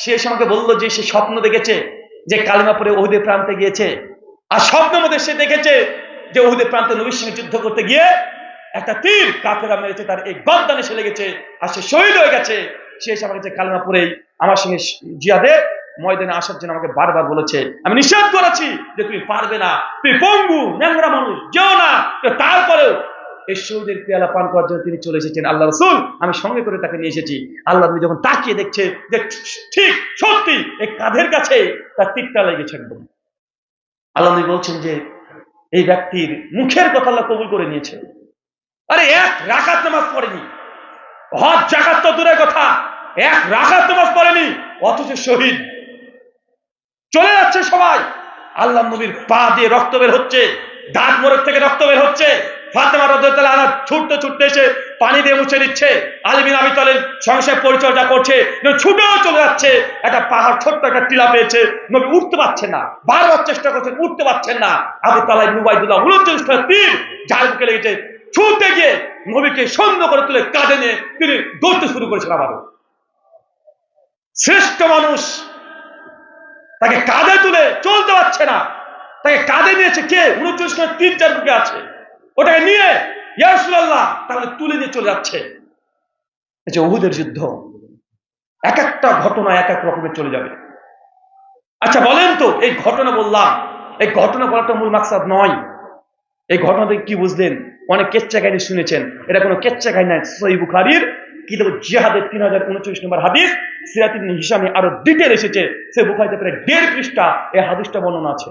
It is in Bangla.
সে এসে আমাকে বললো যে সে স্বপ্ন দেখেছে যে কালিমা পড়ে উহুদের প্রান্তে গিয়েছে, আর স্বপ্নের মধ্যে সে দেখেছে যে উহুদের প্রান্তে নবীর সঙ্গে যুদ্ধ করতে গিয়ে একটা তীর কাফেররা মেরেছে, তার এই গর্দানে এসে লেগেছে আর সে শহীদ হয়ে গেছে। সে এসে আমাকে যে কালিমা পড়েই আমার সঙ্গে জিহাদে ময়দানে আসার জন্য আমাকে বারবার বলেছে। আমি নিষেধ করেছি যে তুমি পারবে না, তুমি পঙ্গু ন্যাংরা মানুষ, যেও না। তারপরেও এই শহীদের পেয়ালা পান করার জন্য তিনি চলে এসেছেন। আল্লাহ রাসূল আমি সঙ্গে করে তাকে নিয়ে এসেছি। আল্লাহ নবী যখন তাকিয়ে দেখছে যে ঠিক সত্যি এই কাঁধের কাছে তার তীরটা লেগেছে একদম। আল্লাহ নবী বলছেন যে এই ব্যক্তির মুখের কথা আল্লাহ কবুল করে নিয়েছে। আরে এক রাকাত নামাজ পড়েনি, হজ যাকাত তো দূরের কথা, এক রাকাত নামাজ পড়েনি, অথচ শহীদ। চলে যাচ্ছে সবাই, আল্লাহ নবীর পা দিয়ে রক্ত বের হচ্ছে, দাঁত মোড়ক থেকে রক্ত বের হচ্ছে। ফাতেমা রাদিয়াল্লাহু আনহা ছুটতে ছুটতে এসে পানি দিয়ে মুছে দিচ্ছে। আলী বিন আবি তালেব সংসার পরিচর্যা করছে, ছুটেও চলে যাচ্ছে। একটা পাহাড়, ছোট্ট একটা টিলা পেয়েছে, নবী উঠতে পারছেন না, বারবার চেষ্টা করছেন, উঠতে পারছেন না। আবু তালেব উবাইদুল্লাহ 39টা তীর যার বুকে লেগেছে। ছুটতে গিয়ে নবীকে সন্দেহ করে তুলে কাঁধে নিয়ে তিনি দৌড়তে শুরু করেছেন। আবারও শ্রেষ্ঠ মানুষ, তাকে কাঁধে তুলে চলতে পারছে না, তাকে কাঁধে নিয়েছে কে? 39টা তীর যার বুকে আছে, ওটাকে নিয়ে ইয়া রাসূলুল্লাহ তাহলে তুলে নিয়ে চলে যাচ্ছে। এই যে উহুদের যুদ্ধ, এক একটা ঘটনা এক এক রকমের চলে যাবে। আচ্ছা বলেন তো, এই ঘটনা বললাম, এই ঘটনা বলাটা মূল মাকসাদ নয়। এই ঘটনা থেকে কি বুঝলেন? অনেক কেচ্চা কাহিনী শুনেছেন, এটা কোনো কেচ্চা কাহিনী নয়। সহিহ বুখারীর কিতাব জিহাদের 3039 নম্বর হাদিস, সিরাত ইবনে হিশামে আরো ডিটেইল এসেছে। সে বুখারীতে প্রায় 1.5 পৃষ্ঠা এই হাদিসটা বর্ণনা আছে।